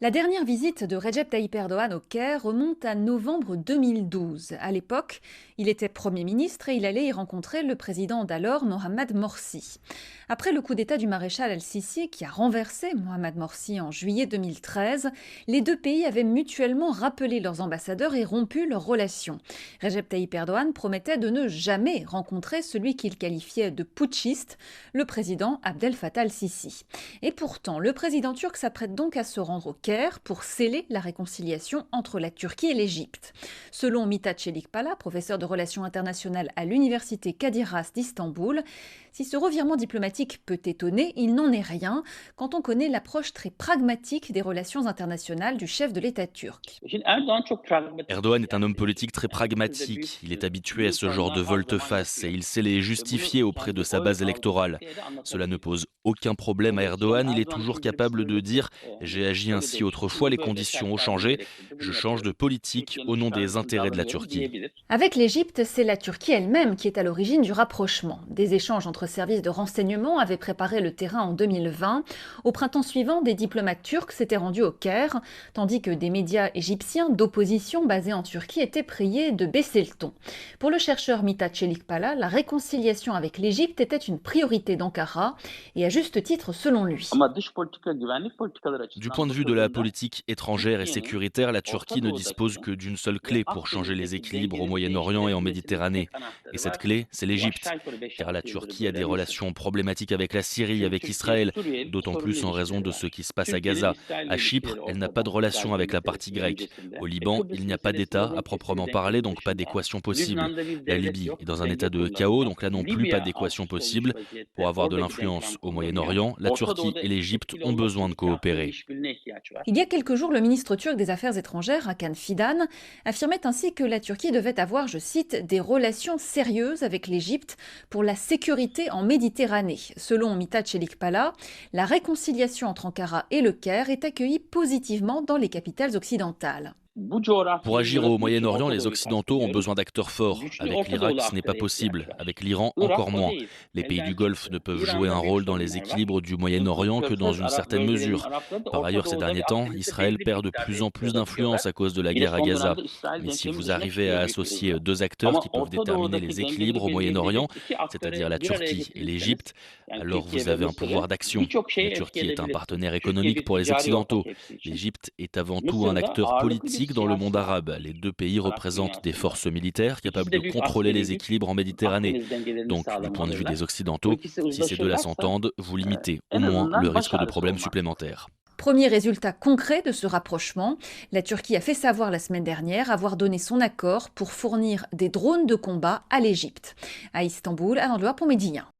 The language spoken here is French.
La dernière visite de Recep Tayyip Erdogan au Caire remonte à novembre 2012. À l'époque, il était Premier ministre et il allait y rencontrer le président d'alors, Mohamed Morsi. Après le coup d'État du maréchal al-Sisi qui a renversé Mohamed Morsi en juillet 2013, les deux pays avaient mutuellement rappelé leurs ambassadeurs et rompu leurs relations. Recep Tayyip Erdogan promettait de ne jamais rencontrer celui qu'il qualifiait de putschiste, le président Abdel Fattah al-Sisi. Et pourtant, le président turc s'apprête donc à se rendre au Caire pour sceller la réconciliation entre la Turquie et l'Égypte. Selon Mithat Çelikpala, professeur de relations internationales à l'université Kadir Has d'Istanbul, si ce revirement diplomatique peut étonner, il n'en est rien quand on connaît l'approche très pragmatique des relations internationales du chef de l'État turc. Erdogan est un homme politique très pragmatique. Il est habitué à ce genre de volte-face et il sait les justifier auprès de sa base électorale. Cela ne pose aucun problème à Erdogan. Il est toujours capable de dire: j'ai agi ainsi autrefois, les conditions ont changé, je change de politique au nom des intérêts de la Turquie. Avec l'Égypte, c'est la Turquie elle-même qui est à l'origine du rapprochement. Des échanges entre services de renseignement avaient préparé le terrain en 2020. Au printemps suivant, des diplomates turcs s'étaient rendus au Caire, tandis que des médias égyptiens d'opposition basés en Turquie étaient priés de baisser le ton. Pour le chercheur Mithat Çelikpala, la réconciliation avec l'Égypte était une priorité d'Ankara, et à juste titre selon lui. Du point de vue de la politique étrangère et sécuritaire, la Turquie ne dispose que d'une seule clé pour changer les équilibres au Moyen-Orient et en Méditerranée. Et cette clé, c'est l'Égypte. Car la Turquie a des relations problématiques avec la Syrie, avec Israël, d'autant plus en raison de ce qui se passe à Gaza. À Chypre, elle n'a pas de relation avec la partie grecque. Au Liban, il n'y a pas d'État à proprement parler, donc pas d'équation possible. La Libye est dans un état de chaos, donc là non plus pas d'équation possible. Pour avoir de l'influence au Moyen-Orient, la Turquie et l'Égypte ont besoin de coopérer. Il y a quelques jours, le ministre turc des Affaires étrangères, Hakan Fidan, affirmait ainsi que la Turquie devait avoir, je cite, des relations sérieuses avec l'Égypte pour la sécurité en Méditerranée. Selon Mithat Çelikpala, la réconciliation entre Ankara et le Caire est accueillie positivement dans les capitales occidentales. Pour agir au Moyen-Orient, les Occidentaux ont besoin d'acteurs forts. Avec l'Irak, ce n'est pas possible. Avec l'Iran, encore moins. Les pays du Golfe ne peuvent jouer un rôle dans les équilibres du Moyen-Orient que dans une certaine mesure. Par ailleurs, ces derniers temps, Israël perd de plus en plus d'influence à cause de la guerre à Gaza. Mais si vous arrivez à associer deux acteurs qui peuvent déterminer les équilibres au Moyen-Orient, c'est-à-dire la Turquie et l'Égypte, alors vous avez un pouvoir d'action. La Turquie est un partenaire économique pour les Occidentaux. L'Égypte est avant tout un acteur politique dans le monde arabe. Les deux pays représentent des forces militaires capables de contrôler les équilibres en Méditerranée. Donc, du point de vue des Occidentaux, si ces deux-là s'entendent, vous limitez au moins le risque de problèmes supplémentaires. Premier résultat concret de ce rapprochement, la Turquie a fait savoir la semaine dernière avoir donné son accord pour fournir des drones de combat à l'Égypte. À Istanbul, Anne pour Médina.